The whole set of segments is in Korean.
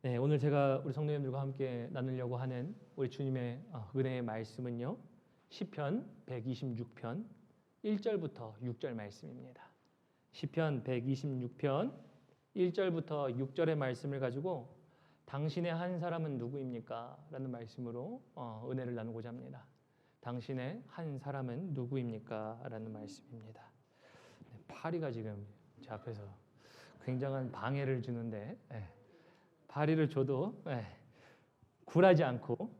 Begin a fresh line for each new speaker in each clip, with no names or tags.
네, 오늘 제가 우리 성도님들과 함께 나누려고 하는 우리 주님의 은혜의 말씀은요. 시편 126편 1절부터 6절 말씀입니다. 시편 126편 1절부터 6절의 말씀을 가지고 당신의 한 사람은 누구입니까? 라는 말씀으로 은혜를 나누고자 합니다. 당신의 한 사람은 누구입니까? 라는 말씀입니다. 네, 파리가 지금 제 앞에서 굉장한 방해를 주는데 파리를 줘도 굴하지 않고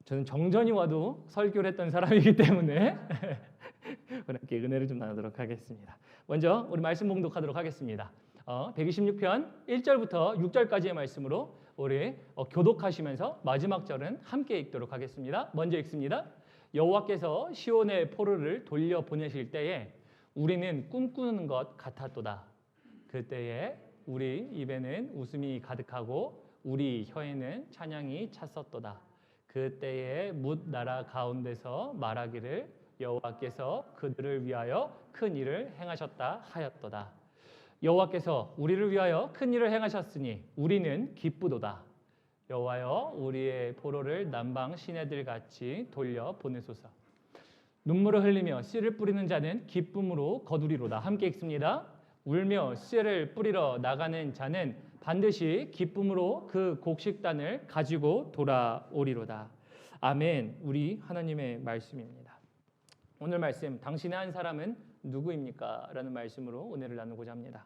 저는 정전이 와도 설교를 했던 사람이기 때문에 그렇게 은혜를 좀 나누도록 하겠습니다. 먼저 우리 말씀 봉독하도록 하겠습니다. 126편 1절부터 6절까지의 말씀으로 우리 교독하시면서 마지막 절은 함께 읽도록 하겠습니다. 먼저 읽습니다. 여호와께서 시온의 포로를 돌려보내실 때에 우리는 꿈꾸는 것 같았도다. 그때에 우리 입에는 웃음이 가득하고 우리 혀에는 찬양이 찼었도다. 그때에 뭇 나라 가운데서 말하기를 여호와께서 그들을 위하여 큰 일을 행하셨다 하였도다. 여호와께서 우리를 위하여 큰 일을 행하셨으니 우리는 기쁘도다. 여호와여 우리의 포로를 남방 시내들 같이 돌려 보내소서. 눈물을 흘리며 씨를 뿌리는 자는 기쁨으로 거두리로다. 함께 읽습니다. 울며 씨를 뿌리러 나가는 자는 반드시 기쁨으로 그 곡식단을 가지고 돌아오리로다. 아멘. 우리 하나님의 말씀입니다. 오늘 말씀, 당신의 한 사람은 누구입니까? 라는 말씀으로 은혜를 나누고자 합니다.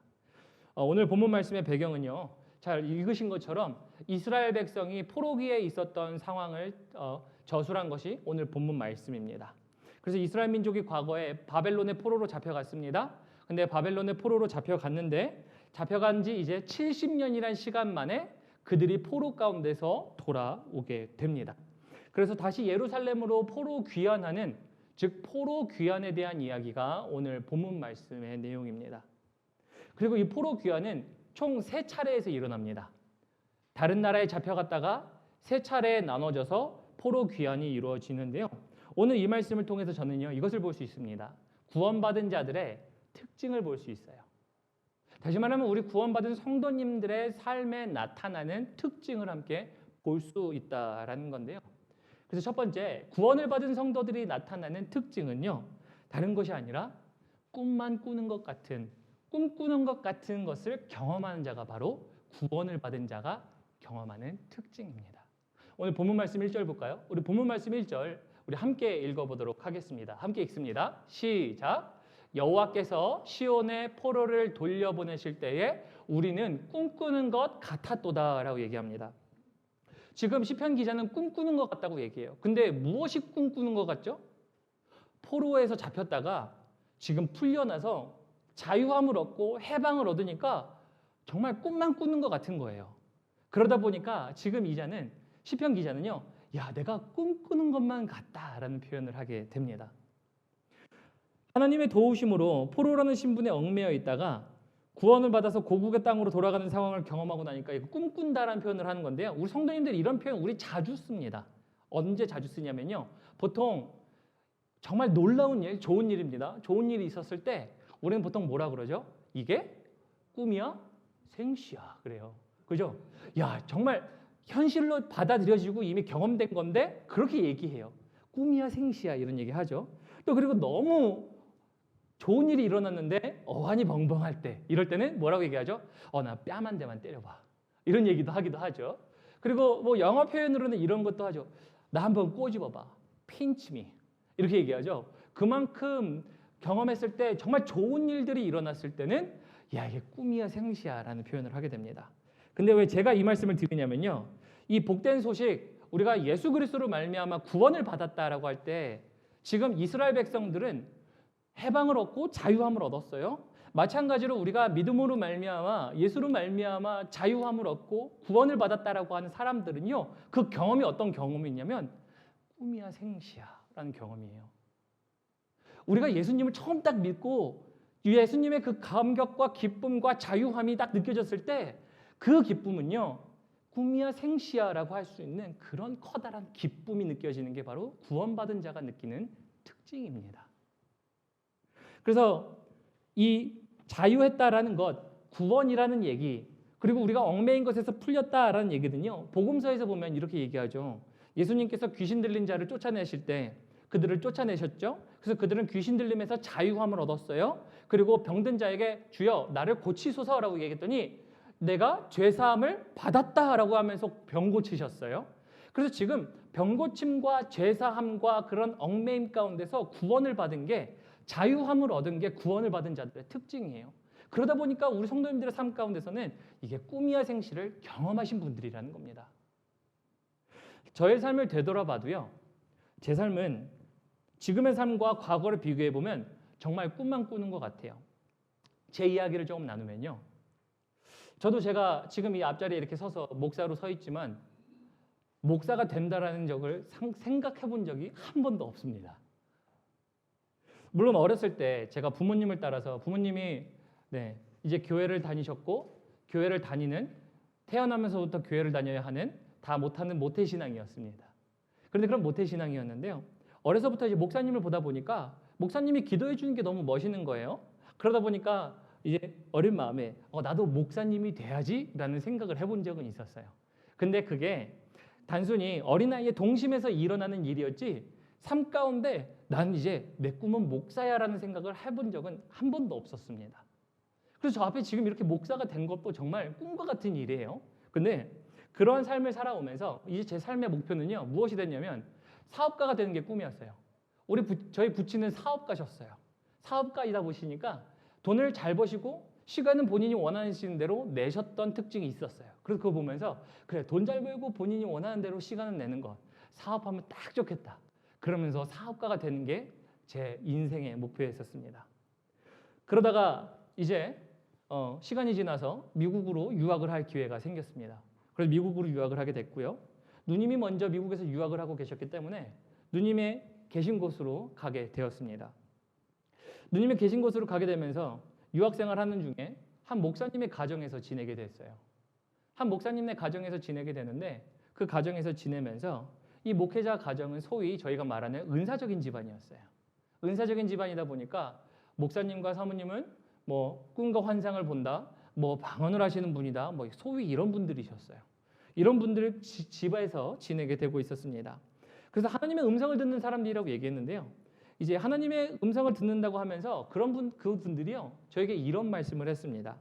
오늘 본문 말씀의 배경은요, 잘 읽으신 것처럼 이스라엘 백성이 포로기에 있었던 상황을 저술한 것이 오늘 본문 말씀입니다. 그래서 이스라엘 민족이 과거에 바벨론의 포로로 잡혀갔습니다. 근데 바벨론의 포로로 잡혀갔는데 잡혀간 지 이제 70년이란 시간 만에 그들이 포로 가운데서 돌아오게 됩니다. 그래서 다시 예루살렘으로 포로 귀환하는, 즉 포로 귀환에 대한 이야기가 오늘 본문 말씀의 내용입니다. 그리고 이 포로 귀환은 총 3차례에서 일어납니다. 다른 나라에 잡혀갔다가 3차례에 나눠져서 포로 귀환이 이루어지는데요. 오늘 이 말씀을 통해서 저는요, 이것을 볼 수 있습니다. 구원받은 자들의 특징을 볼 수 있어요. 다시 말하면 우리 구원받은 성도님들의 삶에 나타나는 특징을 함께 볼 수 있다라는 건데요. 그래서 첫 번째, 구원을 받은 성도들이 나타나는 특징은요, 다른 것이 아니라 꿈만 꾸는 것 같은, 꿈꾸는 것 같은 것을 경험하는 자가 바로 구원을 받은 자가 경험하는 특징입니다. 오늘 본문 말씀 1절 볼까요? 우리 본문 말씀 1절 우리 함께 읽어보도록 하겠습니다. 함께 읽습니다. 시작. 여호와께서 시온의 포로를 돌려보내실 때에 우리는 꿈꾸는 것 같았도다라고 얘기합니다. 지금 시편 기자는 꿈꾸는 것 같다고 얘기해요. 근데 무엇이 꿈꾸는 것 같죠? 포로에서 잡혔다가 지금 풀려나서 자유함을 얻고 해방을 얻으니까 정말 꿈만 꾸는 것 같은 거예요. 그러다 보니까 지금 시편 기자는요, 야, 내가 꿈꾸는 것만 같다라는 표현을 하게 됩니다. 하나님의 도우심으로 포로라는 신분에 얽매여 있다가 구원을 받아서 고국의 땅으로 돌아가는 상황을 경험하고 나니까 이거 꿈꾼다라는 표현을 하는 건데요. 우리 성도님들이 이런 표현 우리 자주 씁니다. 언제 자주 쓰냐면요, 보통 정말 놀라운 일, 좋은 일입니다. 좋은 일이 있었을 때 우리는 보통 뭐라 그러죠? 이게 꿈이야? 생시야. 그래요. 그죠? 야, 정말 현실로 받아들여지고 이미 경험된 건데 그렇게 얘기해요. 꿈이야 생시야 이런 얘기 하죠. 또 그리고 너무 좋은 일이 일어났는데 어안이 벙벙할 때, 이럴 때는 뭐라고 얘기하죠? 나 뺨 한 대만 때려봐. 이런 얘기도 하기도 하죠. 그리고 뭐 영어 표현으로는 이런 것도 하죠. 나 한번 꼬집어봐. pinch me. 이렇게 얘기하죠. 그만큼 경험했을 때 정말 좋은 일들이 일어났을 때는 야, 이게 꿈이야 생시야 라는 표현을 하게 됩니다. 근데 왜 제가 이 말씀을 드리냐면요, 이 복된 소식, 우리가 예수 그리스도로 말미암아 구원을 받았다라고 할 때 지금 이스라엘 백성들은 해방을 얻고 자유함을 얻었어요. 마찬가지로 우리가 믿음으로 말미암아, 예수로 말미암아 자유함을 얻고 구원을 받았다라고 하는 사람들은요, 그 경험이 어떤 경험이 있냐면 꿈이야 생시야라는 경험이에요. 우리가 예수님을 처음 딱 믿고 예수님의 그 감격과 기쁨과 자유함이 딱 느껴졌을 때 그 기쁨은요, 꿈이야 생시야라고 할 수 있는 그런 커다란 기쁨이 느껴지는 게 바로 구원받은 자가 느끼는 특징입니다. 그래서 이 자유했다라는 것, 구원이라는 얘기, 그리고 우리가 얽매인 것에서 풀렸다라는 얘기는요. 복음서에서 보면 이렇게 얘기하죠. 예수님께서 귀신 들린 자를 쫓아내실 때 그들을 쫓아내셨죠. 그래서 그들은 귀신 들림에서 자유함을 얻었어요. 그리고 병든 자에게 주여 나를 고치소서라고 얘기했더니 내가 죄사함을 받았다라고 하면서 병 고치셨어요. 그래서 지금 병 고침과 죄사함과 그런 얽매임 가운데서 구원을 받은 게 자유함을 얻은 게 구원을 받은 자들의 특징이에요. 그러다 보니까 우리 성도님들의 삶 가운데서는 이게 꿈이야 생시를 경험하신 분들이라는 겁니다. 저의 삶을 되돌아봐도요. 제 삶은 지금의 삶과 과거를 비교해보면 정말 꿈만 꾸는 것 같아요. 제 이야기를 조금 나누면요. 저도 제가 지금 이 앞자리에 이렇게 서서 목사로 서 있지만 목사가 된다라는 적을 생각해 본 적이 한 번도 없습니다. 물론 어렸을 때 제가 부모님을 따라서 부모님이 이제 교회를 다니셨고 교회를 다니는 태어나면서부터 교회를 다녀야 하는 다 못하는 모태신앙이었습니다. 그런데 그런 모태신앙이었는데요. 어려서부터 이제 목사님을 보다 보니까 목사님이 기도해 주는 게 너무 멋있는 거예요. 그러다 보니까 이제 어린 마음에 나도 목사님이 돼야지라는 생각을 해본 적은 있었어요. 근데 그게 단순히 어린아이의 동심에서 일어나는 일이었지 삶 가운데 난 이제 내 꿈은 목사야라는 생각을 해본 적은 한 번도 없었습니다. 그래서 저 앞에 지금 이렇게 목사가 된 것도 정말 꿈과 같은 일이에요. 근데 그런 삶을 살아오면서 이제 제 삶의 목표는요. 무엇이 됐냐면 사업가가 되는 게 꿈이었어요. 저희 부친은 사업가셨어요. 사업가이다 보시니까 돈을 잘 버시고 시간은 본인이 원하시는 대로 내셨던 특징이 있었어요. 그래서 그거 보면서 그래 돈 잘 벌고 본인이 원하는 대로 시간을 내는 것 사업하면 딱 좋겠다. 그러면서 사업가가 되는 게 제 인생의 목표였었습니다. 그러다가 이제 시간이 지나서 미국으로 유학을 할 기회가 생겼습니다. 그래서 미국으로 유학을 하게 됐고요. 누님이 먼저 미국에서 유학을 하고 계셨기 때문에 누님의 계신 곳으로 가게 되었습니다. 누님의 계신 곳으로 가게 되면서 유학생활 하는 중에 한 목사님의 가정에서 지내게 됐어요. 한 목사님의 가정에서 지내게 되는데 그 가정에서 지내면서 이 목회자 가정은 소위 저희가 말하는 은사적인 집안이었어요. 은사적인 집안이다 보니까 목사님과 사모님은 뭐 꿈과 환상을 본다, 뭐 방언을 하시는 분이다, 뭐 소위 이런 분들이셨어요. 이런 분들 집에서 지내게 되고 있었습니다. 그래서 하나님의 음성을 듣는 사람들이라고 얘기했는데요. 이제 하나님의 음성을 듣는다고 하면서 그분들이요 저에게 이런 말씀을 했습니다.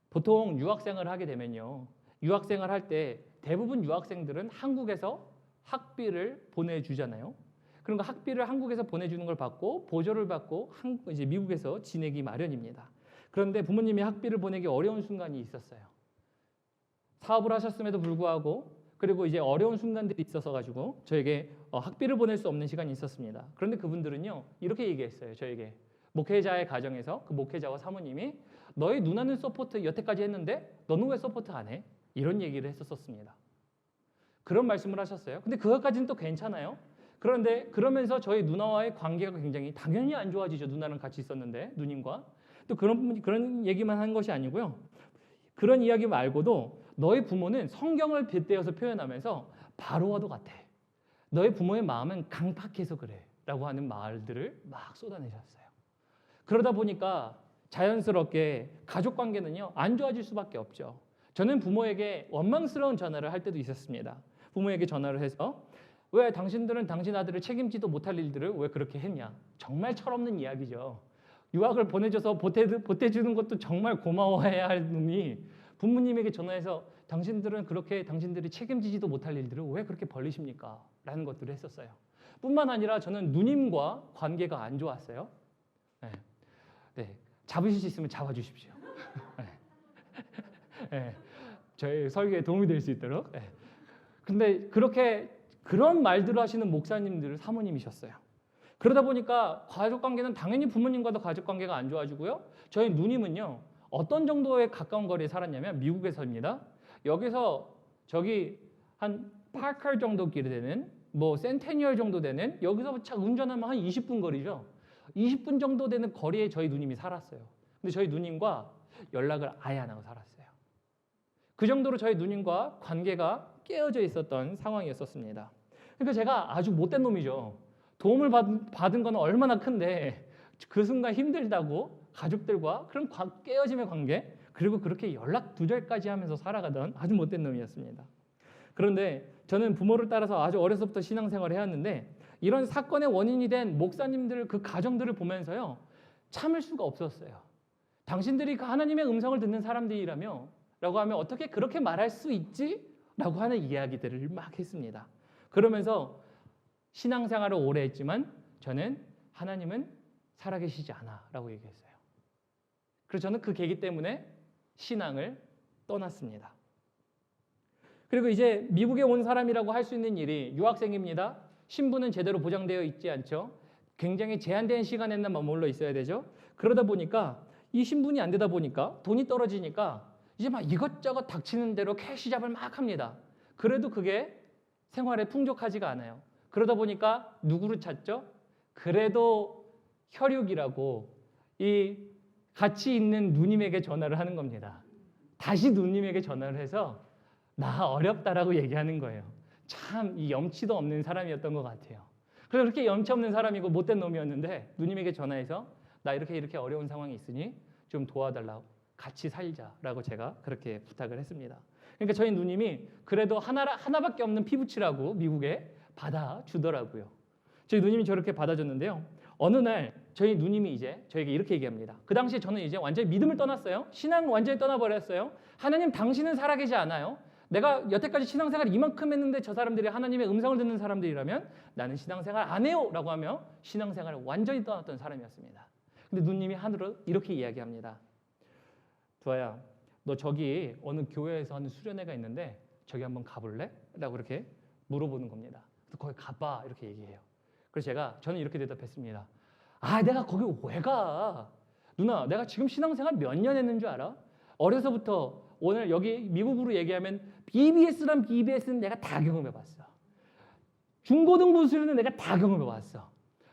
보통 유학생활을 하게 되면요, 유학생활 할 때 대부분 유학생들은 한국에서 학비를 보내주잖아요. 그러니까 학비를 한국에서 보내주는 걸 받고 보조를 받고 이제 미국에서 지내기 마련입니다. 그런데 부모님이 학비를 보내기 어려운 순간이 있었어요. 사업을 하셨음에도 불구하고 그리고 이제 어려운 순간들이 있어서 가지고 저에게 학비를 보낼 수 없는 시간이 있었습니다. 그런데 그분들은요 이렇게 얘기했어요. 저에게 목회자의 가정에서 그 목회자와 사모님이 너의 누나는 서포트 여태까지 했는데 너는 왜 서포트 안 해? 이런 얘기를 했었습니다. 그런 말씀을 하셨어요. 근데 그것까지는 또 괜찮아요. 그런데 그러면서 저희 누나와의 관계가 굉장히 당연히 안 좋아지죠. 누나랑 같이 있었는데 누님과 또 그런 얘기만 한 것이 아니고요. 그런 이야기 말고도 너희 부모는 성경을 빗대어서 표현하면서 바로와도 같아. 너희 부모의 마음은 강팍해서 그래 라고 하는 말들을 막 쏟아내셨어요. 그러다 보니까 자연스럽게 가족관계는요 안 좋아질 수밖에 없죠. 저는 부모에게 원망스러운 전화를 할 때도 있었습니다. 부모에게 전화를 해서 왜 당신들은 당신 아들을 책임지도 못할 일들을 왜 그렇게 했냐. 정말 철없는 이야기죠. 유학을 보내줘서 보태주는 것도 정말 고마워해야 할 놈이 부모님에게 전화해서 당신들은 그렇게 당신들이 책임지지도 못할 일들을 왜 그렇게 벌리십니까? 라는 것들을 했었어요. 뿐만 아니라 저는 누님과 관계가 안 좋았어요. 네. 잡으실 수 있으면 잡아주십시오. 네. 저희 설교에 도움이 될 수 있도록. 네. 근데 그런 말들을 하시는 목사님들 사모님이셨어요. 그러다 보니까 가족관계는 당연히 부모님과도 가족관계가 안 좋아지고요. 저희 누님은요. 어떤 정도의 가까운 거리에 살았냐면 미국에서입니다. 여기서 저기 한 파커 정도 길이 되는 뭐 센테니얼 정도 되는 여기서 차 운전하면 한 20분 거리죠. 20분 정도 되는 거리에 저희 누님이 살았어요. 근데 저희 누님과 연락을 아예 안 하고 살았어요. 그 정도로 저희 누님과 관계가 깨어져 있었던 상황이었습니다. 그러니까 제가 아주 못된 놈이죠. 도움을 받은 건 얼마나 큰데 그 순간 힘들다고 가족들과 그런 깨어짐의 관계 그리고 그렇게 연락 두절까지 하면서 살아가던 아주 못된 놈이었습니다. 그런데 저는 부모를 따라서 아주 어려서부터 신앙생활을 해왔는데 이런 사건의 원인이 된 목사님들 그 가정들을 보면서요, 참을 수가 없었어요. 당신들이 그 하나님의 음성을 듣는 사람들이라며 라고 하면 어떻게 그렇게 말할 수 있지? 라고 하는 이야기들을 막 했습니다. 그러면서 신앙생활을 오래 했지만 저는 하나님은 살아계시지 않아 라고 얘기했어요. 그래서 저는 그 계기 때문에 신앙을 떠났습니다. 그리고 이제 미국에 온 사람이라고 할 수 있는 일이 유학생입니다. 신분은 제대로 보장되어 있지 않죠. 굉장히 제한된 시간에만 머물러 있어야 되죠. 그러다 보니까 이 신분이 안 되다 보니까 돈이 떨어지니까 이제 막 이것저것 닥치는 대로 캐시 잡을 막 합니다. 그래도 그게 생활에 풍족하지가 않아요. 그러다 보니까 누구를 찾죠? 그래도 혈육이라고 이 같이 있는 누님에게 전화를 하는 겁니다. 다시 누님에게 전화를 해서 나 어렵다라고 얘기하는 거예요. 참 이 염치도 없는 사람이었던 것 같아요. 그래서 그렇게 염치 없는 사람이고 못된 놈이었는데 누님에게 전화해서 나 이렇게 어려운 상황이 있으니 좀 도와달라고, 같이 살자라고 제가 그렇게 부탁을 했습니다. 그러니까 저희 누님이 그래도 하나밖에 없는 피부치라고 미국에 받아주더라고요. 저희 누님이 저렇게 받아줬는데요. 어느 날 저희 누님이 이제 저에게 이렇게 얘기합니다. 그 당시에 저는 이제 완전히 믿음을 떠났어요. 신앙을 완전히 떠나버렸어요. 하나님 당신은 살아계지 않아요. 내가 여태까지 신앙생활을 이만큼 했는데 저 사람들이 하나님의 음성을 듣는 사람들이라면 나는 신앙생활 안 해요 라고 하며 신앙생활을 완전히 떠났던 사람이었습니다. 근데 누님이 하늘로 이렇게 이야기합니다. 두아야, 너 저기 어느 교회에서 하는 수련회가 있는데 저기 한번 가볼래? 라고 이렇게 물어보는 겁니다. 그래서 거기 가봐 이렇게 얘기해요. 그래서 저는 이렇게 대답했습니다. 아, 내가 거기 왜 가? 누나, 내가 지금 신앙생활 몇 년 했는 줄 알아? 어려서부터 오늘 여기 미국으로 얘기하면 BBS는 내가 다 경험해봤어. 중고등부 수련회 내가 다 경험해봤어.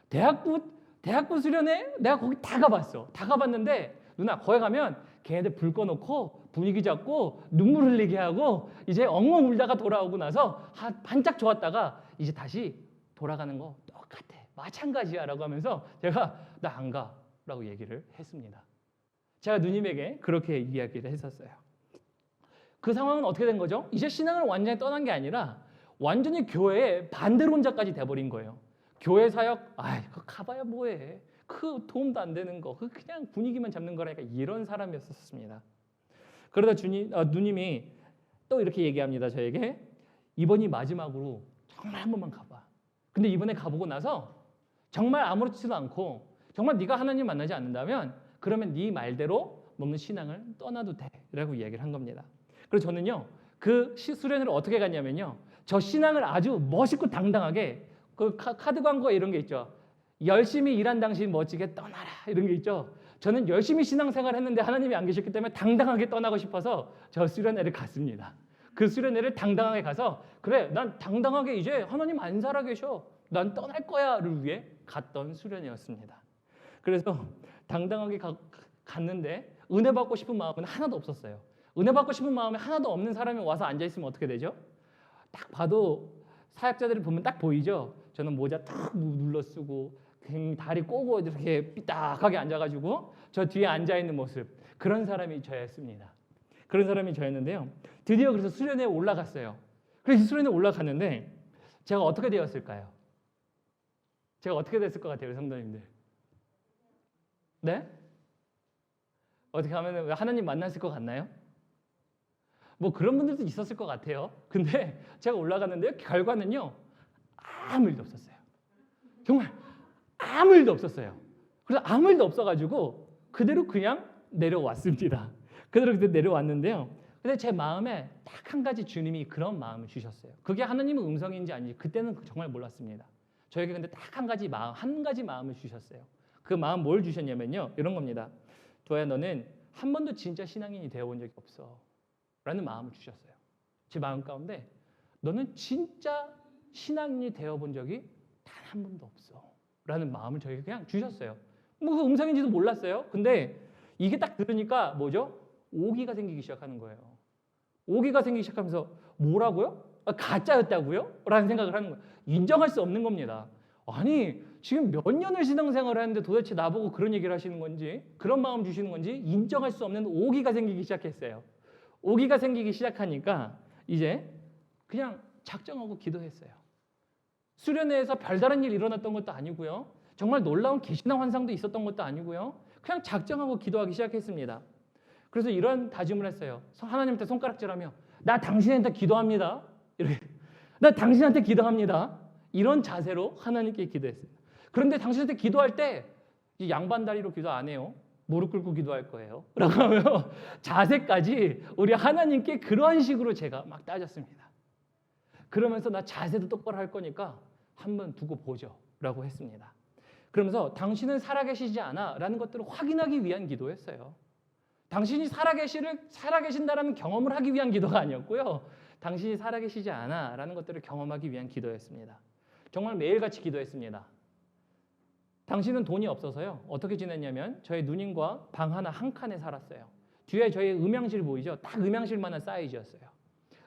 대학부 수련회 내가 거기 다 가봤어. 다 가봤는데 누나 거기 가면 걔네들 불 꺼놓고 분위기 잡고 눈물 흘리게 하고 이제 엉엉 울다가 돌아오고 나서 반짝 좋았다가 이제 다시 돌아가는 거 똑같아. 마찬가지야 라고 하면서 제가 나 안 가 라고 얘기를 했습니다. 제가 누님에게 그렇게 이야기를 했었어요. 그 상황은 어떻게 된 거죠? 이제 신앙을 완전히 떠난 게 아니라 완전히 교회의 반대론자까지 돼버린 거예요. 교회 사역, 그거 가봐야 뭐해. 그 도움도 안 되는 거, 그 그냥 분위기만 잡는 거라니까 이런 사람이었습니다. 그러다 누님이 또 이렇게 얘기합니다. 저에게 이번이 마지막으로 정말 한 번만 가봐. 근데 이번에 가보고 나서 정말 아무렇지도 않고 정말 네가 하나님 만나지 않는다면 그러면 네 말대로 너는 신앙을 떠나도 돼 라고 이야기를 한 겁니다. 그래서 저는요 그 수련회를 어떻게 갔냐면요, 저 신앙을 아주 멋있고 당당하게 그 카드 광고 이런 게 있죠. 열심히 일한 당신 멋지게 떠나라 이런 게 있죠. 저는 열심히 신앙생활을 했는데 하나님이 안 계셨기 때문에 당당하게 떠나고 싶어서 저 수련회를 갔습니다. 그 수련회를 당당하게 가서 그래 난 당당하게 이제 하나님 안 살아계셔 난 떠날 거야를 위해 갔던 수련회였습니다. 그래서 당당하게 갔는데 은혜 받고 싶은 마음은 하나도 없었어요. 은혜 받고 싶은 마음이 하나도 없는 사람이 와서 앉아있으면 어떻게 되죠? 딱 봐도 사역자들을 보면 딱 보이죠? 저는 모자 탁 눌러 쓰고 다리 꼬고 이렇게 삐딱하게 앉아가지고 저 뒤에 앉아있는 모습, 그런 사람이 저였습니다. 그런 사람이 저였는데요. 드디어 그래서 수련회에 올라갔어요. 그래서 수련회에 올라갔는데 제가 어떻게 되었을까요? 제가 어떻게 됐을 것 같아요, 성도님들? 네? 어떻게 하면 하나님 만났을 것 같나요? 뭐 그런 분들도 있었을 것 같아요. 근데 제가 올라갔는데요, 결과는요 아무 일도 없었어요. 정말 아무 일도 없었어요. 그래서 아무 일도 없어가지고 그대로 그냥 내려왔습니다. 그대로 그때 내려왔는데요. 근데 제 마음에 딱 한 가지 주님이 그런 마음을 주셨어요. 그게 하나님의 음성인지 아닌지 그때는 정말 몰랐습니다. 저에게 근데 딱 한 가지 마음을 주셨어요. 그 마음 뭘 주셨냐면요, 이런 겁니다. 도아야, 너는 한 번도 진짜 신앙인이 되어본 적이 없어 라는 마음을 주셨어요. 제 마음 가운데 너는 진짜 신앙인이 되어본 적이 단 한 번도 없어 라는 마음을 저에게 그냥 주셨어요. 뭐 그 음성인지도 몰랐어요. 근데 이게 딱 들으니까 뭐죠? 오기가 생기기 시작하는 거예요. 오기가 생기기 시작하면서 뭐라고요? 가짜였다고요? 라는 생각을 하는 거예요. 인정할 수 없는 겁니다. 아니 지금 몇 년을 신앙생활을 하는데 도대체 나보고 그런 얘기를 하시는 건지, 그런 마음 주시는 건지 인정할 수 없는 오기가 생기기 시작했어요. 오기가 생기기 시작하니까 이제 그냥 작정하고 기도했어요. 수련회에서 별다른 일 일어났던 것도 아니고요. 정말 놀라운 계시나 환상도 있었던 것도 아니고요. 그냥 작정하고 기도하기 시작했습니다. 그래서 이런 다짐을 했어요. 하나님한테 손가락질하며 나 당신한테 기도합니다. 이렇게 나 당신한테 기도합니다. 이런 자세로 하나님께 기도했어요. 그런데 당신한테 기도할 때 양반다리로 기도 안 해요. 무릎 꿇고 기도할 거예요. 라고 하며 자세까지 우리 하나님께 그러한 식으로 제가 막 따졌습니다. 그러면서 나 자세도 똑바로 할 거니까 한번 두고 보죠. 라고 했습니다. 그러면서 당신은 살아계시지 않아 라는 것들을 확인하기 위한 기도였어요. 당신이 살아계신다라는 경험을 하기 위한 기도가 아니었고요. 당신이 살아계시지 않아 라는 것들을 경험하기 위한 기도였습니다. 정말 매일같이 기도했습니다. 당신은 돈이 없어서요. 어떻게 지냈냐면 저희 누님과 방 하나 한 칸에 살았어요. 뒤에 저희 음향실 보이죠? 딱 음향실만한 사이즈였어요.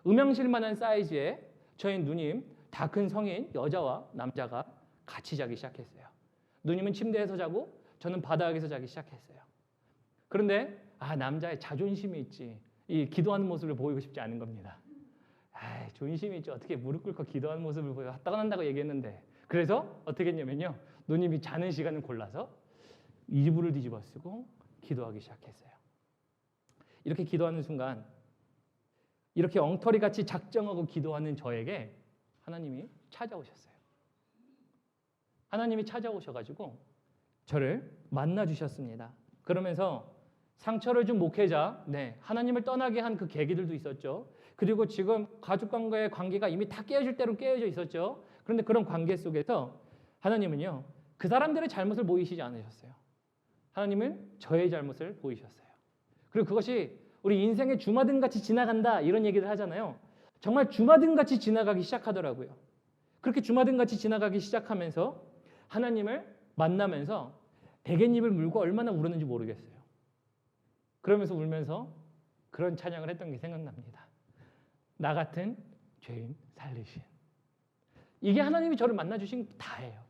음향실만한 사이즈에 저희 누님 다 큰 성인 여자와 남자가 같이 자기 시작했어요. 누님은 침대에서 자고 저는 바닥에서 자기 시작했어요. 그런데 남자의 자존심이 있지. 이 기도하는 모습을 보이고 싶지 않은 겁니다. 존심이 있지. 어떻게 무릎 꿇고 기도하는 모습을 보여. 떠난다고 얘기했는데. 그래서 어떻게 했냐면요. 누님이 자는 시간을 골라서 이불을 뒤집어 쓰고 기도하기 시작했어요. 이렇게 기도하는 순간 이렇게 엉터리같이 작정하고 기도하는 저에게 하나님이 찾아오셨어요. 하나님이 찾아오셔가지고 저를 만나주셨습니다. 그러면서 상처를 준 목회자, 하나님을 떠나게 한 그 계기들도 있었죠. 그리고 지금 가족과의 관계가 이미 다 깨어질 대로 깨어져 있었죠. 그런데 그런 관계 속에서 하나님은요, 그 사람들의 잘못을 보이시지 않으셨어요. 하나님은 저의 잘못을 보이셨어요. 그리고 그것이 우리 인생의 주마등같이 지나간다 이런 얘기를 하잖아요. 정말 주마등같이 지나가기 시작하더라고요. 그렇게 주마등같이 지나가기 시작하면서 하나님을 만나면서 베갯잎을 물고 얼마나 울었는지 모르겠어요. 그러면서 울면서 그런 찬양을 했던 게 생각납니다. 나 같은 죄인 살리신. 이게 하나님이 저를 만나주신 다예요.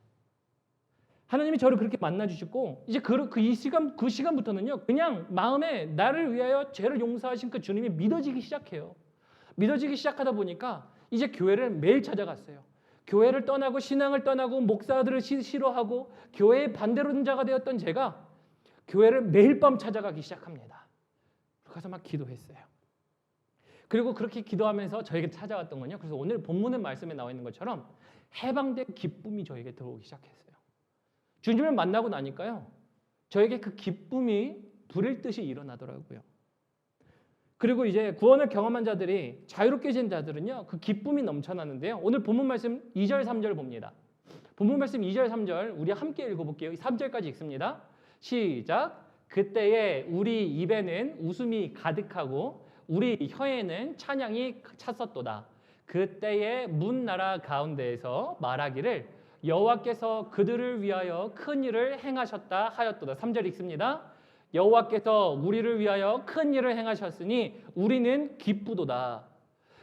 하나님이 저를 그렇게 만나주셨고 이제 그 시간부터는요. 그냥 마음에 나를 위하여 죄를 용서하신 그 주님이 믿어지기 시작해요. 믿어지기 시작하다 보니까 이제 교회를 매일 찾아갔어요. 교회를 떠나고 신앙을 떠나고 목사들을 싫어하고 교회의 반대론자가 되었던 제가 교회를 매일 밤 찾아가기 시작합니다. 가서 막 기도했어요. 그리고 그렇게 기도하면서 저에게 찾아왔던 건요. 그래서 오늘 본문의 말씀에 나와 있는 것처럼 해방된 기쁨이 저에게 들어오기 시작했어요. 주님을 만나고 나니까요. 저에게 그 기쁨이 불일 듯이 일어나더라고요. 그리고 이제 구원을 경험한 자들이 자유롭게 진 자들은요. 그 기쁨이 넘쳐나는데요. 오늘 본문 말씀 2절 3절 봅니다. 본문 말씀 2절 3절 우리 함께 읽어볼게요. 3절까지 읽습니다. 시작. 그때에 우리 입에는 웃음이 가득하고 우리 혀에는 찬양이 찼었도다. 그때에 문 나라 가운데에서 말하기를 여호와께서 그들을 위하여 큰 일을 행하셨다 하였도다. 3절 읽습니다. 여호와께서 우리를 위하여 큰 일을 행하셨으니 우리는 기쁘도다.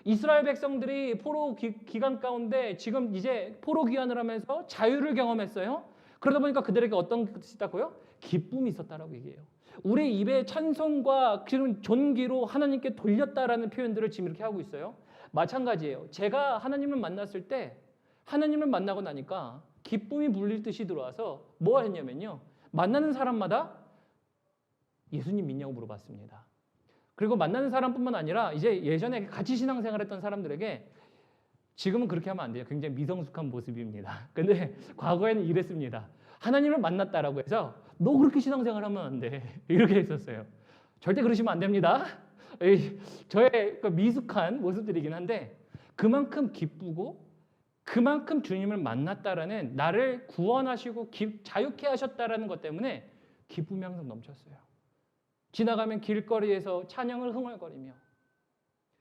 이스라엘 백성들이 포로 기간 가운데 지금 이제 포로 귀환을 하면서 자유를 경험했어요. 그러다 보니까 그들에게 어떤 것이 있다고요? 기쁨이 있었다라고 얘기해요. 우리 입에 찬송과 지금 존귀로 하나님께 돌렸다라는 표현들을 지금 이렇게 하고 있어요. 마찬가지예요. 제가 하나님을 만났을 때 하나님을 만나고 나니까 기쁨이 불릴 듯이 들어와서 뭐 했냐면요. 만나는 사람마다 예수님 믿냐고 물어봤습니다. 그리고 만나는 사람뿐만 아니라 이제 예전에 같이 신앙생활했던 사람들에게 지금은 그렇게 하면 안 돼요. 굉장히 미성숙한 모습입니다. 근데 과거에는 이랬습니다. 하나님을 만났다라고 해서 너 그렇게 신앙생활하면 안 돼. 이렇게 했었어요. 절대 그러시면 안 됩니다. 저의 그 미숙한 모습들이긴 한데 그만큼 기쁘고 그만큼 주님을 만났다라는 나를 구원하시고 자유케 하셨다라는 것 때문에 기쁨이 항상 넘쳤어요. 지나가면 길거리에서 찬양을 흥얼거리며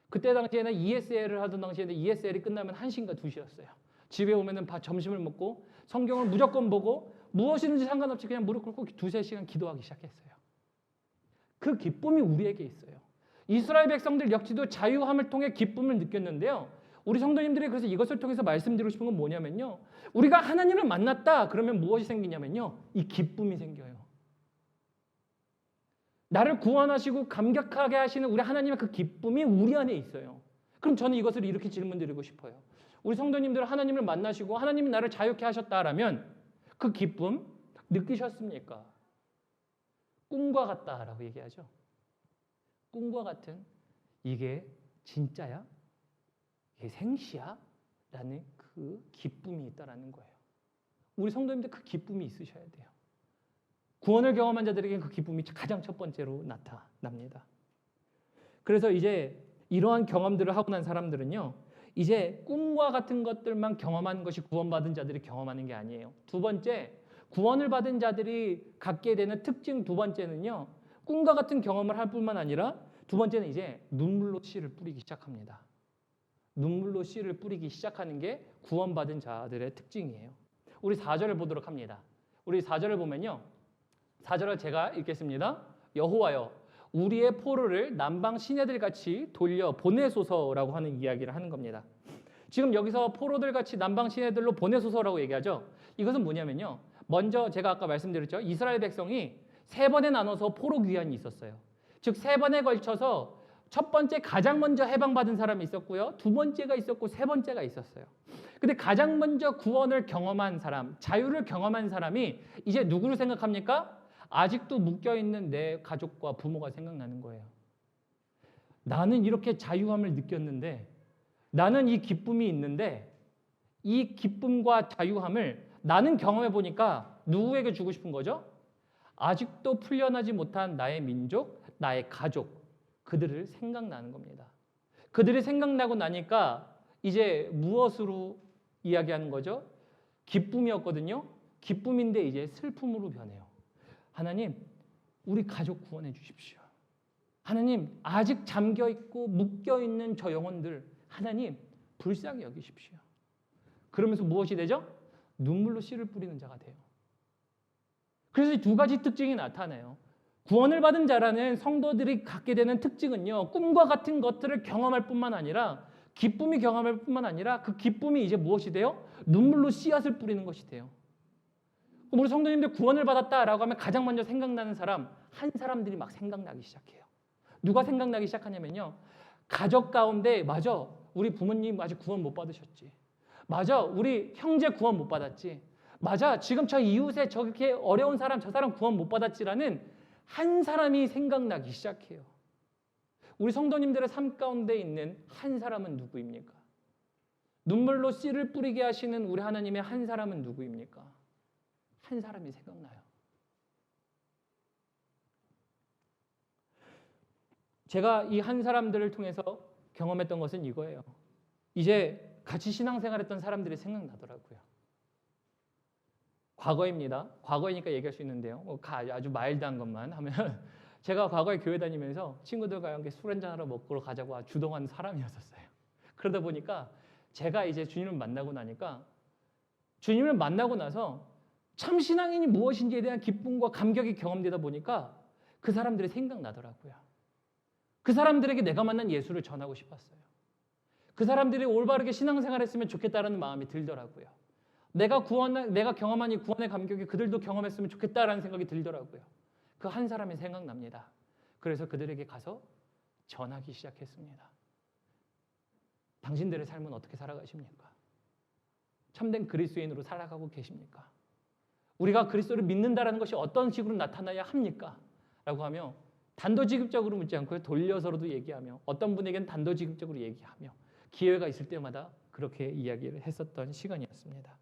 그때 당시에는 ESL을 하던 당시에는 ESL이 끝나면 1시인가 2시였어요. 집에 오면은 점심을 먹고 성경을 무조건 보고 무엇이든지 상관없이 그냥 무릎 꿇고 2-3시간 기도하기 시작했어요. 그 기쁨이 우리에게 있어요. 이스라엘 백성들 역시도 자유함을 통해 기쁨을 느꼈는데요. 우리 성도님들이 그래서 이것을 통해서 말씀드리고 싶은 건 뭐냐면요. 우리가 하나님을 만났다 그러면 무엇이 생기냐면요. 이 기쁨이 생겨요. 나를 구원하시고 감격하게 하시는 우리 하나님의 그 기쁨이 우리 안에 있어요. 그럼 저는 이것을 이렇게 질문드리고 싶어요. 우리 성도님들 하나님을 만나시고 하나님이 나를 자유케 하셨다라면 그 기쁨 느끼셨습니까? 꿈과 같다라고 얘기하죠. 꿈과 같은 이게 진짜야? 이게 생시야? 라는 그 기쁨이 있다라는 거예요. 우리 성도님들 그 기쁨이 있으셔야 돼요. 구원을 경험한 자들에게 그 기쁨이 가장 첫 번째로 나타납니다. 그래서 이제 이러한 경험들을 하고 난 사람들은요. 이제 꿈과 같은 것들만 경험한 것이 구원받은 자들이 경험하는 게 아니에요. 두 번째, 구원을 받은 자들이 갖게 되는 특징 두 번째는요. 꿈과 같은 경험을 할 뿐만 아니라 두 번째는 이제 눈물로 씨를 뿌리기 시작합니다. 눈물로 씨를 뿌리기 시작하는 게 구원받은 자들의 특징이에요. 우리 4절을 보도록 합니다. 우리 4절을 보면요. 4절을 제가 읽겠습니다. 여호와여 우리의 포로를 남방 시내들 같이 돌려 보내소서라고 하는 이야기를 하는 겁니다. 지금 여기서 포로들 같이 남방 시내들로 보내소서라고 얘기하죠. 이것은 뭐냐면요. 먼저 제가 아까 말씀드렸죠. 이스라엘 백성이 세 번에 나눠서 포로 귀환이 있었어요. 즉 세 번에 걸쳐서 첫 번째 가장 먼저 해방받은 사람이 있었고요. 두 번째가 있었고 세 번째가 있었어요. 근데 가장 먼저 구원을 경험한 사람, 자유를 경험한 사람이 이제 누구를 생각합니까? 아직도 묶여있는 내 가족과 부모가 생각나는 거예요. 나는 이렇게 자유함을 느꼈는데 나는 이 기쁨이 있는데 이 기쁨과 자유함을 나는 경험해 보니까 누구에게 주고 싶은 거죠? 아직도 풀려나지 못한 나의 민족, 나의 가족, 그들을 생각나는 겁니다. 그들이 생각나고 나니까 이제 무엇으로 이야기하는 거죠? 기쁨이었거든요. 기쁨인데 이제 슬픔으로 변해요. 하나님, 우리 가족 구원해 주십시오. 하나님, 아직 잠겨있고 묶여있는 저 영혼들 하나님, 불쌍히 여기십시오. 그러면서 무엇이 되죠? 눈물로 씨를 뿌리는 자가 돼요. 그래서 이 두 가지 특징이 나타나요. 구원을 받은 자라는 성도들이 갖게 되는 특징은요. 꿈과 같은 것들을 경험할 뿐만 아니라 기쁨이 경험할 뿐만 아니라 그 기쁨이 이제 무엇이 돼요? 눈물로 씨앗을 뿌리는 것이 돼요. 그럼 우리 성도님들 구원을 받았다라고 하면 가장 먼저 생각나는 사람, 한 사람들이 막 생각나기 시작해요. 누가 생각나기 시작하냐면요. 가족 가운데 맞아. 우리 부모님 아직 구원 못 받으셨지. 맞아. 우리 형제 구원 못 받았지. 맞아. 지금 저 이웃에 저렇게 어려운 사람 저 사람 구원 못 받았지라는 한 사람이 생각나기 시작해요. 우리 성도님들의 삶 가운데 있는 한 사람은 누구입니까? 눈물로 씨를 뿌리게 하시는 우리 하나님의 한 사람은 누구입니까? 한 사람이 생각나요. 제가 이 한 사람들을 통해서 경험했던 것은 이거예요. 이제 같이 신앙생활했던 사람들이 생각나더라고요. 과거입니다. 과거이니까 얘기할 수 있는데요. 아주 마일드한 것만 하면 제가 과거에 교회 다니면서 친구들과 함께 술 한잔하러 먹으러 가자고 주동하는 사람이었었어요. 그러다 보니까 제가 이제 주님을 만나고 나니까 주님을 만나고 나서 참 신앙인이 무엇인지에 대한 기쁨과 감격이 경험되다 보니까 그 사람들이 생각나더라고요. 그 사람들에게 내가 만난 예수를 전하고 싶었어요. 그 사람들이 올바르게 신앙생활했으면 좋겠다라는 마음이 들더라고요. 내가 경험한 이 구원의 감격이 그들도 경험했으면 좋겠다라는 생각이 들더라고요. 그 한 사람이 생각납니다. 그래서 그들에게 가서 전하기 시작했습니다. 당신들의 삶은 어떻게 살아가십니까? 참된 그리스도인으로 살아가고 계십니까? 우리가 그리스도를 믿는다라는 것이 어떤 식으로 나타나야 합니까? 라고 하며 단도직입적으로 묻지 않고 돌려서로도 얘기하며 어떤 분에게는 단도직입적으로 얘기하며 기회가 있을 때마다 그렇게 이야기를 했었던 시간이었습니다.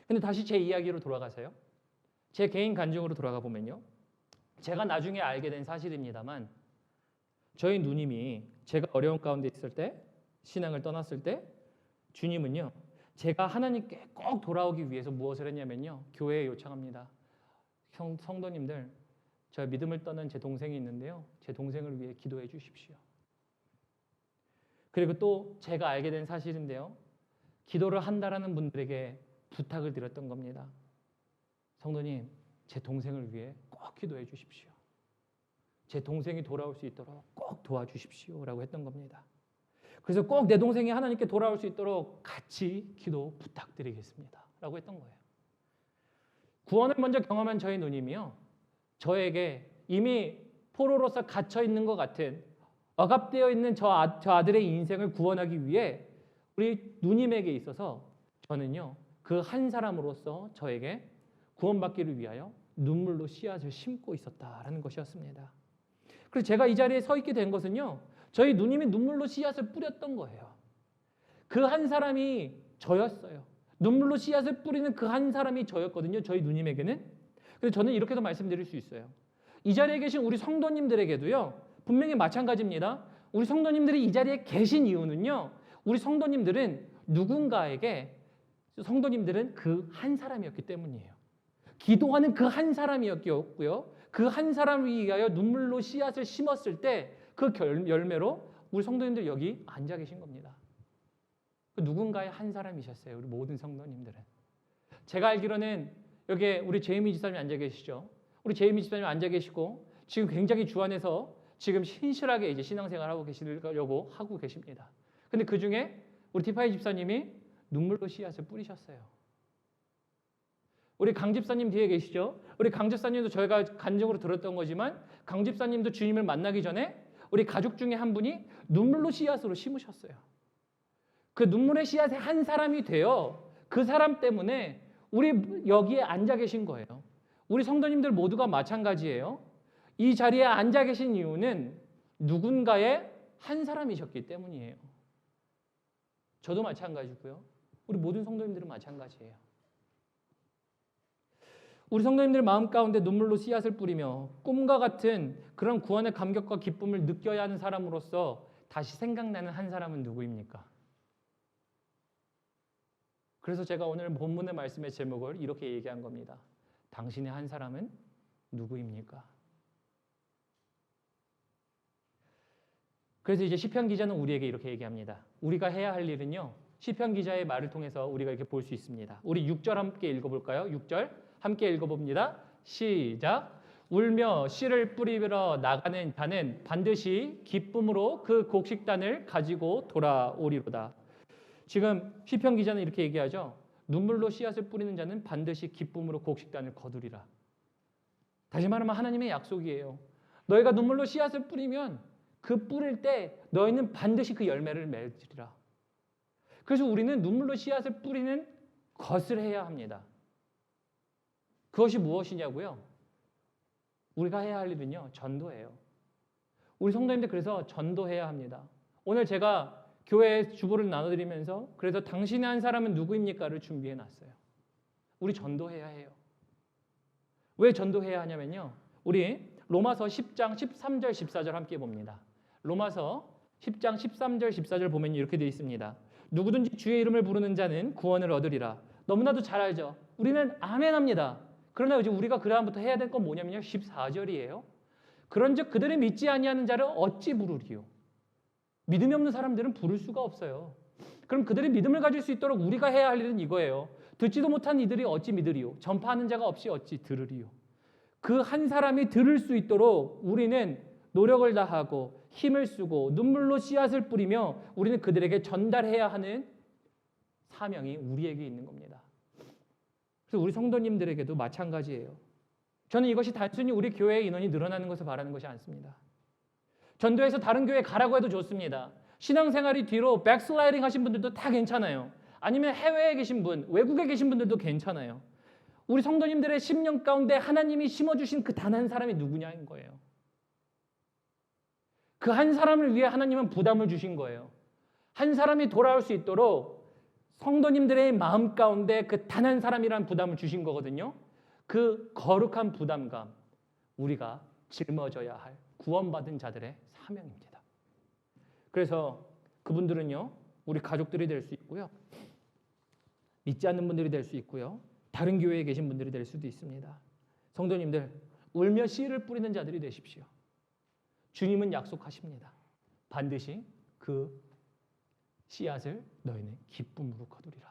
근데 다시 제 이야기로 돌아가세요. 제 개인 간증으로 돌아가 보면요. 제가 나중에 알게 된 사실입니다만 저희 누님이 제가 어려운 가운데 있을 때 신앙을 떠났을 때 주님은요. 제가 하나님께 꼭 돌아오기 위해서 무엇을 했냐면요. 교회에 요청합니다. 성도님들 저 믿음을 떠난 제 동생이 있는데요. 제 동생을 위해 기도해 주십시오. 그리고 또 제가 알게 된 사실인데요. 기도를 한다라는 분들에게 부탁을 드렸던 겁니다. 성도님, 제 동생을 위해 꼭 기도해 주십시오. 제 동생이 돌아올 수 있도록 꼭 도와주십시오. 라고 했던 겁니다. 그래서 꼭 내 동생이 하나님께 돌아올 수 있도록 같이 기도 부탁드리겠습니다 라고 했던 거예요. 구원을 먼저 경험한 저희 누님이요, 저에게 이미 포로로서 갇혀 있는 것 같은 억압되어 있는 저 아들의 인생을 구원하기 위해 우리 누님에게 있어서 저는요, 그 한 사람으로서 저에게 구원받기를 위하여 눈물로 씨앗을 심고 있었다라는 것이었습니다. 그래서 제가 이 자리에 서 있게 된 것은요, 저희 누님이 눈물로 씨앗을 뿌렸던 거예요. 그 한 사람이 저였어요. 눈물로 씨앗을 뿌리는 그 한 사람이 저였거든요, 저희 누님에게는. 그래서 저는 이렇게도 말씀드릴 수 있어요. 이 자리에 계신 우리 성도님들에게도요, 분명히 마찬가지입니다. 우리 성도님들이 이 자리에 계신 이유는요, 우리 성도님들은 누군가에게, 성도님들은 그 한 사람이었기 때문이에요. 기도하는 그 한 사람이었고요, 그 한 사람을 위하여 눈물로 씨앗을 심었을 때 그 열매로 우리 성도님들 여기 앉아 계신 겁니다. 그 누군가의 한 사람이셨어요, 우리 모든 성도님들은. 제가 알기로는 여기에 우리 제이미 집사님 앉아 계시죠. 우리 제이미 집사님 앉아 계시고 지금 굉장히 주 안에서 지금 신실하게 이제 신앙생활하고 계시려고 하고 계십니다. 근데 그 중에 우리 티파이 집사님이 눈물로 씨앗을 뿌리셨어요. 우리 강 집사님 뒤에 계시죠? 우리 강 집사님도 저희가 간증으로 들었던 거지만 강 집사님도 주님을 만나기 전에 우리 가족 중에 한 분이 눈물로 씨앗으로 심으셨어요. 그 눈물의 씨앗의 한 사람이 되어 그 사람 때문에 우리 여기에 앉아 계신 거예요. 우리 성도님들 모두가 마찬가지예요. 이 자리에 앉아 계신 이유는 누군가의 한 사람이셨기 때문이에요. 저도 마찬가지고요, 우리 모든 성도님들은 마찬가지예요. 우리 성도님들 마음 가운데 눈물로 씨앗을 뿌리며 꿈과 같은 그런 구원의 감격과 기쁨을 느껴야 하는 사람으로서 다시 생각나는 한 사람은 누구입니까? 그래서 제가 오늘 본문의 말씀의 제목을 이렇게 얘기한 겁니다. 당신의 한 사람은 누구입니까? 그래서 이제 시편 기자는 우리에게 이렇게 얘기합니다. 우리가 해야 할 일은요, 시편 기자의 말을 통해서 우리가 이렇게 볼 수 있습니다. 우리 6절 함께 읽어볼까요? 6절 함께 읽어봅니다. 시작. 울며 씨를 뿌리러 나가는 자는 반드시 기쁨으로 그 곡식단을 가지고 돌아오리로다. 지금 시편 기자는 이렇게 얘기하죠. 눈물로 씨앗을 뿌리는 자는 반드시 기쁨으로 곡식단을 거두리라. 다시 말하면 하나님의 약속이에요. 너희가 눈물로 씨앗을 뿌리면 그 뿌릴 때 너희는 반드시 그 열매를 맺으리라. 그래서 우리는 눈물로 씨앗을 뿌리는 것을 해야 합니다. 그것이 무엇이냐고요? 우리가 해야 할 일은요, 전도예요. 우리 성도님들 그래서 전도해야 합니다. 오늘 제가 교회 주보를 나눠드리면서 그래서 당신의 한 사람은 누구입니까를 준비해놨어요. 우리 전도해야 해요. 왜 전도해야 하냐면요, 우리 로마서 10장 13절 14절 함께 봅니다. 로마서 10장 13절 14절 보면 이렇게 되어 있습니다. 누구든지 주의 이름을 부르는 자는 구원을 얻으리라. 너무나도 잘 알죠. 우리는 아멘 합니다. 그러나 이제 우리가 그 다음부터 해야 될 건 뭐냐면요, 14절이에요. 그런즉 그들이 믿지 아니하는 자를 어찌 부르리요? 믿음이 없는 사람들은 부를 수가 없어요. 그럼 그들이 믿음을 가질 수 있도록 우리가 해야 할 일은 이거예요. 듣지도 못한 이들이 어찌 믿으리요? 전파하는 자가 없이 어찌 들으리요? 그 한 사람이 들을 수 있도록 우리는 노력을 다하고 힘을 쓰고 눈물로 씨앗을 뿌리며 우리는 그들에게 전달해야 하는 사명이 우리에게 있는 겁니다. 그래서 우리 성도님들에게도 마찬가지예요. 저는 이것이 단순히 우리 교회의 인원이 늘어나는 것을 바라는 것이 않습니다. 전도해서 다른 교회 가라고 해도 좋습니다. 신앙생활이 뒤로 백슬라이딩 하신 분들도 다 괜찮아요. 아니면 해외에 계신 분, 외국에 계신 분들도 괜찮아요. 우리 성도님들의 심령 가운데 하나님이 심어주신 그 단 한 사람이 누구냐인 거예요. 그 한 사람을 위해 하나님은 부담을 주신 거예요. 한 사람이 돌아올 수 있도록 성도님들의 마음 가운데 그 단 한 사람이라는 부담을 주신 거거든요. 그 거룩한 부담감, 우리가 짊어져야 할 구원받은 자들의 사명입니다. 그래서 그분들은요, 우리 가족들이 될 수 있고요, 믿지 않는 분들이 될 수 있고요, 다른 교회에 계신 분들이 될 수도 있습니다. 성도님들, 울며 씨를 뿌리는 자들이 되십시오. 주님은 약속하십니다. 반드시 그 씨앗을 너희는 기쁨으로 거두리라.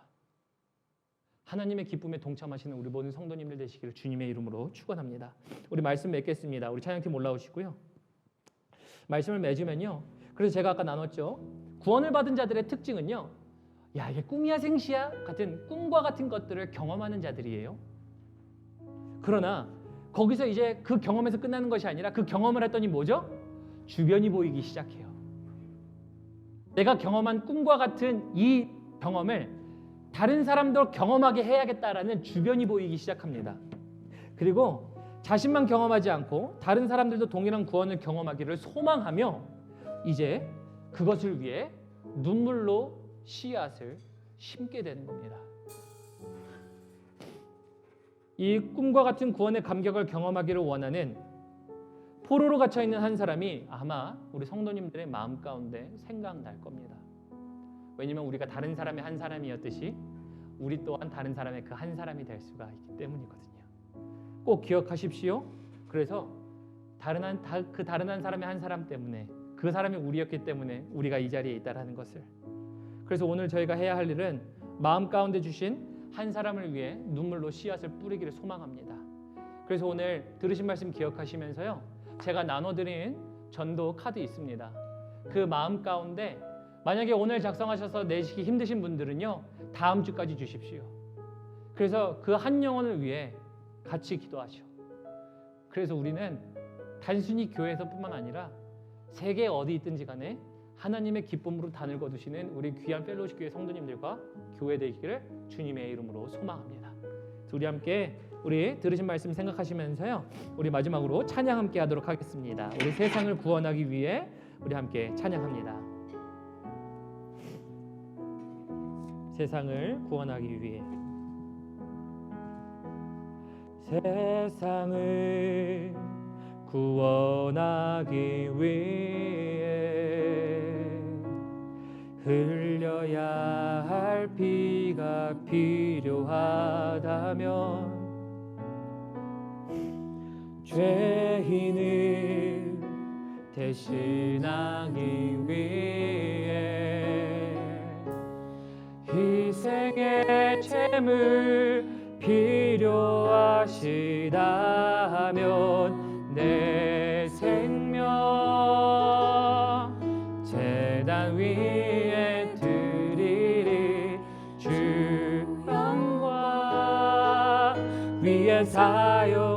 하나님의 기쁨에 동참하시는 우리 모든 성도님들 되시기를 주님의 이름으로 축원합니다. 우리 말씀 맺겠습니다. 우리 찬양팀 올라오시고요. 말씀을 맺으면요, 그래서 제가 아까 나눴죠. 구원을 받은 자들의 특징은요, 야, 이게 꿈이야 생시야 같은 꿈과 같은 것들을 경험하는 자들이에요. 그러나 거기서 이제 그 경험에서 끝나는 것이 아니라 그 경험을 했더니 뭐죠? 주변이 보이기 시작해요. 내가 경험한 꿈과 같은 이 경험을 다른 사람도 경험하게 해야겠다라는 주변이 보이기 시작합니다. 그리고 자신만 경험하지 않고 다른 사람들도 동일한 구원을 경험하기를 소망하며 이제 그것을 위해 눈물로 씨앗을 심게 되는 겁니다. 이 꿈과 같은 구원의 감격을 경험하기를 원하는 포로로 갇혀 있는 한 사람이 아마 우리 성도님들의 마음 가운데 생각날 겁니다. 왜냐하면 우리가 다른 사람의 한 사람이었듯이 우리 또한 다른 사람의 그 한 사람이 될 수가 있기 때문이거든요. 꼭 기억하십시오. 그래서 다른 한 사람의 한 사람 때문에 그 사람이 우리였기 때문에 우리가 이 자리에 있다라는 것을. 그래서 오늘 저희가 해야 할 일은 마음 가운데 주신 한 사람을 위해 눈물로 씨앗을 뿌리기를 소망합니다. 그래서 오늘 들으신 말씀 기억하시면서요, 제가 나눠드린 전도 카드 있습니다. 그 마음 가운데 만약에 오늘 작성하셔서 내시기 힘드신 분들은요, 다음 주까지 주십시오. 그래서 그 한 영혼을 위해 같이 기도하시오. 그래서 우리는 단순히 교회에서뿐만 아니라 세계 어디 있든지 간에 하나님의 기쁨으로 단을 거두시는 우리 귀한 펠로우십 교회 성도님들과 교회 되기를 주님의 이름으로 소망합니다. 그래서 우리 함께 우리 들으신 말씀 생각하시면서요, 우리 마지막으로 찬양 함께 하도록 하겠습니다. 우리 세상을 구원하기 위해 우리 함께 찬양합니다. 세상을 구원하기 위해. 세상을 구원하기 위해 흘려야 할 피가 필요하다면 죄인을 대신하기 위해 희생의 제물 필요하시다면 내 생명 제단 위에 드리리. 주 영광 위에 사용하소서.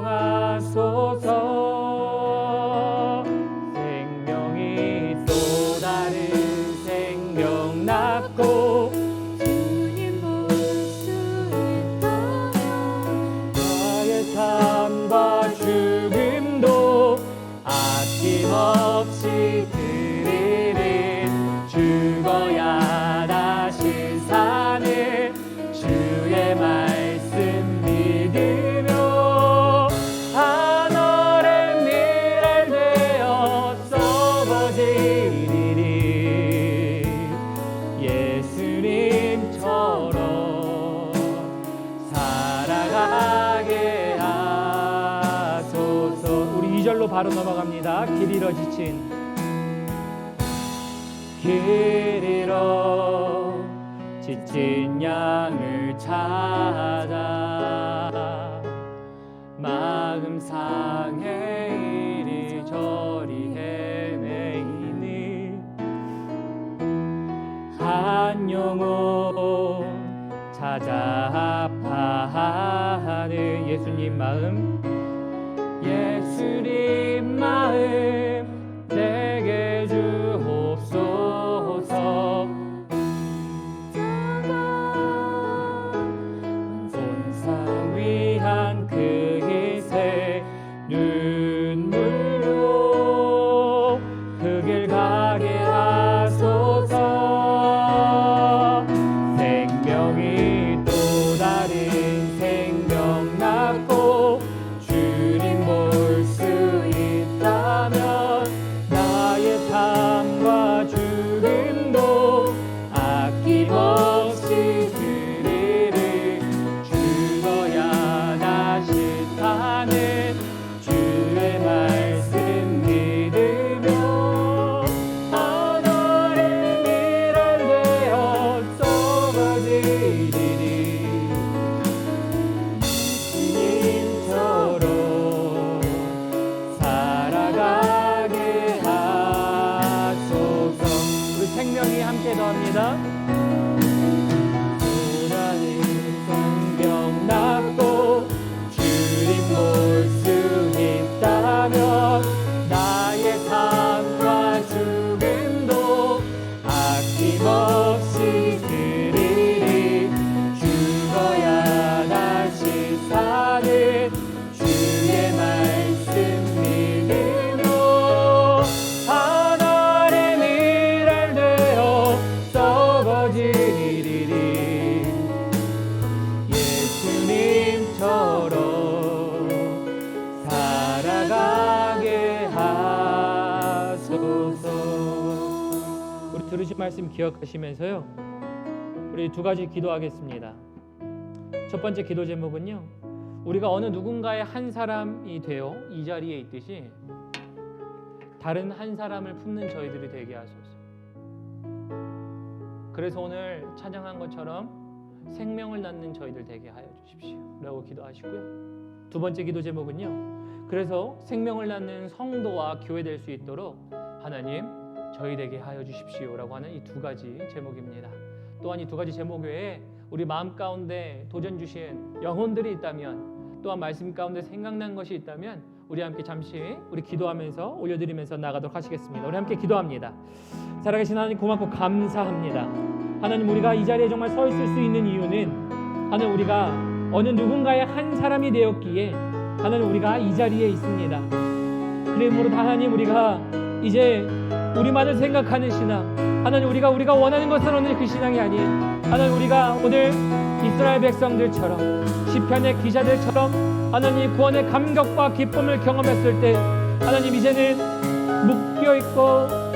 생명이 또 다른 생명 낳고 삶과 죽음도 아낌없이 드리리. 죽어야 다시 사는 주의 말씀 믿으며 하늘의 미랄 되어 썩어지리리. 예수님처럼 살아가게 2절로 바로 넘어갑니다. 길 잃어 지친 양을 찾아 마음 상해 이리저리 헤매이니 한 영혼 찾아 아파하는 예수님 마음 내게 주옵소서. 본상 위한 그 희생 눈물로 그 길 가게 하소서. 생명이 또 다른 생명 낳고 주님 볼 수 있다면 기도합니다. 수많은 성경 낳고 주님 볼 수 있다면 나의 삶과 죽음도 아낌없이 드리리. 죽어야 다시 사는 주의 말씀 믿음으로 하나님을 알되어 썩어지리리. 예수님처럼 살아가게 하소서. 우리 들으신 말씀 기억하시면서요, 우리 두 가지 기도하겠습니다. 첫 번째 기도 제목은요, 우리가 어느 누군가의 한 사람이 되어 이 자리에 있듯이 다른 한 사람을 품는 저희들이 되게 하소서. 그래서 오늘 찬양한 것처럼 생명을 낳는 저희들 되게 하여 주십시오 라고 기도하시고요. 두 번째 기도 제목은요, 그래서 생명을 낳는 성도와 교회 될 수 있도록 하나님 저희 되게 하여 주십시오 라고 하는 이 두 가지 제목입니다. 또한 이 두 가지 제목 외에 우리 마음 가운데 도전 주신 영혼들이 있다면, 또한 말씀 가운데 생각난 것이 있다면 우리 함께 잠시 우리 기도하면서 올려드리면서 나가도록 하시겠습니다. 우리 함께 기도합니다. 살아계신 하나님 고맙고 감사합니다. 하나님, 우리가 이 자리에 정말 서 있을 수 있는 이유는 하나님 우리가 어느 누군가의 한 사람이 되었기에 하나님 우리가 이 자리에 있습니다. 그러므로 하나님 우리가 이제 우리만을 생각하는 신앙, 하나님 우리가 원하는 것을 얻는 그 신앙이 아닌 하나님 우리가 오늘 이스라엘 백성들처럼 시편의 기자들처럼 하나님 구원의 감격과 기쁨을 경험했을 때 하나님 이제는 묶여있고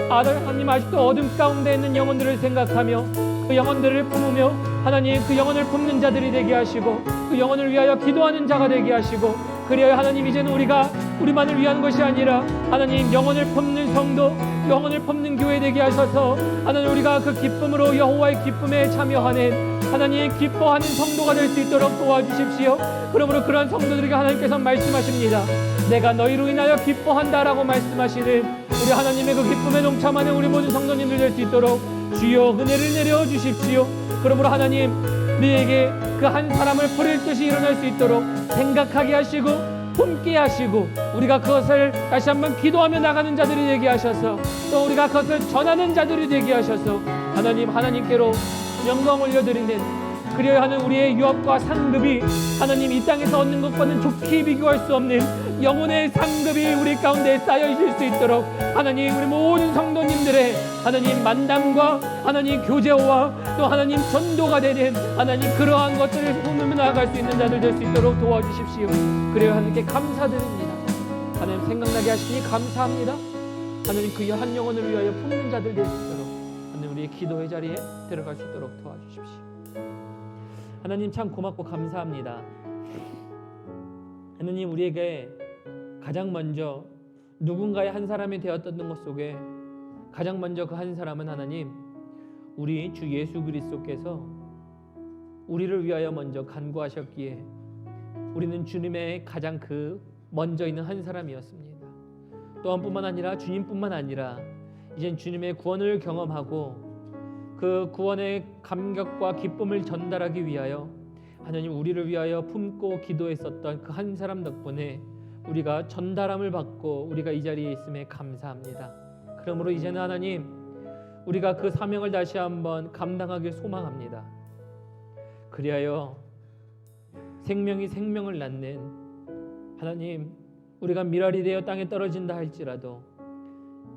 하나님 아직도 어둠 가운데 있는 영혼들을 생각하며 그 영혼들을 품으며 하나님 그 영혼을 품는 자들이 되게 하시고 그 영혼을 위하여 기도하는 자가 되게 하시고, 그리하여 하나님 이제는 우리가 우리만을 위한 것이 아니라 하나님 영혼을 품는 성도, 영혼을 품는 교회 되게 하셔서 하나님 우리가 그 기쁨으로 여호와의 기쁨에 참여하는 하나님 기뻐하는 성도가 될 수 있도록 도와주십시오. 그러므로 그런 성도들에게 하나님께서 말씀하십니다. 내가 너희로 인하여 기뻐한다라고 말씀하시는 우리 하나님의 그 기쁨에 동참하는 우리 모든 성도님들 될 수 있도록 주여 은혜를 내려 주십시오. 그러므로 하나님 우리에게 그 한 사람을 뿌릴 듯이 일어날 수 있도록 생각하게 하시고 품게 하시고 우리가 그것을 다시 한번 기도하며 나가는 자들이 되게 하셔서 또 우리가 그것을 전하는 자들이 되게 하셔서 하나님께로 영광 올려드리는, 그리하여 하는 우리의 유업과 상급이 하나님 이 땅에서 얻는 것과는 좋게 비교할 수 없는 영혼의 상급이 우리 가운데 쌓여 있을 수 있도록 하나님 우리 모든 성도님들의 하나님 만남과 하나님 교제와 또 하나님 전도가 되는 하나님 그러한 것들을 품으며 나아갈 수 있는 자들 될 수 있도록 도와주십시오. 그래야 하나님께 감사드립니다. 하나님 생각나게 하시니 감사합니다. 하나님 그 한 영혼을 위하여 품는 자들 될 수 있도록 하나님 우리의 기도의 자리에 들어갈 수 있도록 도와주십시오. 하나님 참 고맙고 감사합니다. 하나님 우리에게 가장 먼저 누군가의 한 사람이 되었던 것 속에 가장 먼저 그 한 사람은 하나님 우리 주 예수 그리스도께서 우리를 위하여 먼저 간구하셨기에 우리는 주님의 가장 그 먼저 있는 한 사람이었습니다. 또한 뿐만 아니라 주님뿐만 아니라 이젠 주님의 구원을 경험하고 그 구원의 감격과 기쁨을 전달하기 위하여 하나님 우리를 위하여 품고 기도했었던 그 한 사람 덕분에 우리가 전달함을 받고 우리가 이 자리에 있음에 감사합니다. 그러므로 이제는 하나님 우리가 그 사명을 다시 한번 감당하길 소망합니다. 그리하여 생명이 생명을 낳는 하나님 우리가 미랄이 되어 땅에 떨어진다 할지라도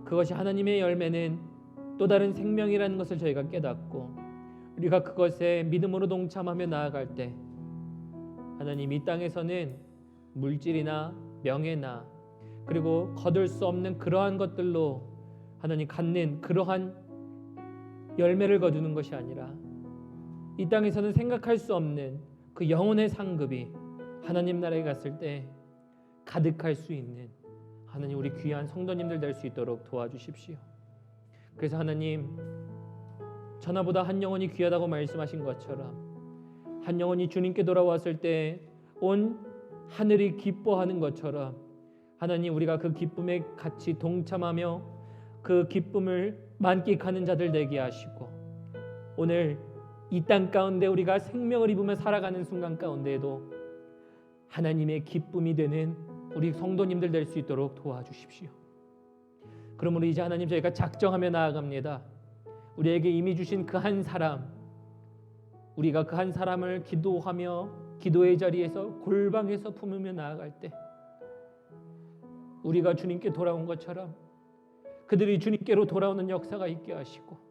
그것이 하나님의 열매는 또 다른 생명이라는 것을 저희가 깨닫고 우리가 그것에 믿음으로 동참하며 나아갈 때 하나님 이 땅에서는 물질이나 명예나 그리고 거둘 수 없는 그러한 것들로 하나님 갖는 그러한 열매를 거두는 것이 아니라 이 땅에서는 생각할 수 없는 그 영혼의 상급이 하나님 나라에 갔을 때 가득할 수 있는 하나님 우리 귀한 성도님들 될 수 있도록 도와주십시오. 그래서 하나님 전하보다 한 영혼이 귀하다고 말씀하신 것처럼 한 영혼이 주님께 돌아왔을 때 온 하늘이 기뻐하는 것처럼 하나님 우리가 그 기쁨에 같이 동참하며 그 기쁨을 만끽하는 자들 되게 하시고 오늘 이 땅 가운데 우리가 생명을 입으며 살아가는 순간 가운데에도 하나님의 기쁨이 되는 우리 성도님들 될 수 있도록 도와주십시오. 그러므로 이제 하나님 저희가 작정하며 나아갑니다. 우리에게 이미 주신 그 한 사람, 우리가 그 한 사람을 기도하며 기도의 자리에서 골방에서 품으며 나아갈 때 우리가 주님께 돌아온 것처럼 그들이 주님께로 돌아오는 역사가 있게 하시고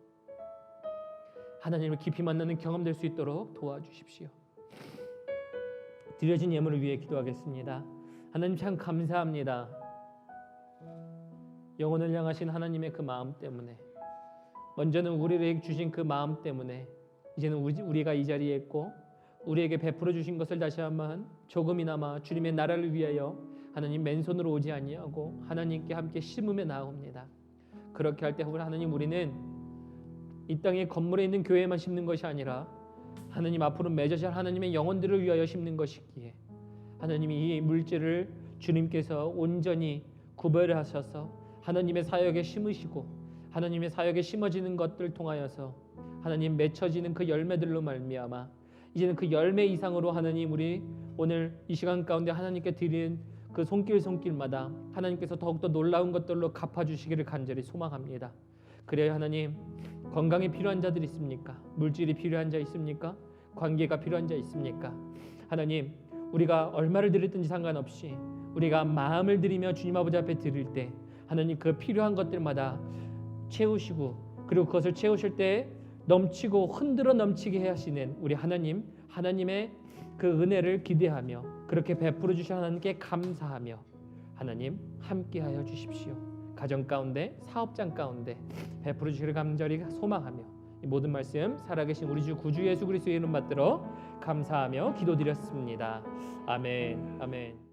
하나님을 깊이 만나는 경험 될 수 있도록 도와주십시오. 드려진 예물을 위해 기도하겠습니다. 하나님 참 감사합니다. 영혼을 향하신 하나님의 그 마음 때문에, 먼저는 우리에게 주신 그 마음 때문에 이제는 우리가 이 자리에 있고 우리에게 베풀어 주신 것을 다시 한번 조금이나마 주님의 나라를 위하여 하나님 맨손으로 오지 아니하고 하나님께 함께 심으며 나아옵니다. 그렇게 할 때 하나님 우리는 이 땅의 건물에 있는 교회만 심는 것이 아니라 하나님 앞으로 맺어질 하나님의 영혼들을 위하여 심는 것이기에 하나님이 이 물질을 주님께서 온전히 구별하셔서 하나님의 사역에 심으시고 하나님의 사역에 심어지는 것들 통하여서 하나님 맺혀지는 그 열매들로 말미암아 이제는 그 열매 이상으로 하나님 우리 오늘 이 시간 가운데 하나님께 드리는 그 손길마다 하나님께서 더욱더 놀라운 것들로 갚아주시기를 간절히 소망합니다. 그래야 하나님 건강이 필요한 자들 있습니까? 물질이 필요한 자 있습니까? 관계가 필요한 자 있습니까? 하나님 우리가 얼마를 드렸든지 상관없이 우리가 마음을 들이며 주님 아버지 앞에 드릴 때 하나님 그 필요한 것들마다 채우시고 그리고 그것을 채우실 때 넘치고 흔들어 넘치게 하시는 우리 하나님의 그 은혜를 기대하며 그렇게 베풀어 주신 하나님께 감사하며 하나님 함께하여 주십시오. 가정 가운데 사업장 가운데 베풀어 주시기를 간절히 소망하며 이 모든 말씀 살아계신 우리 주 구주 예수 그리스도의 이름 받들어 감사하며 기도드렸습니다. 아멘. 아멘.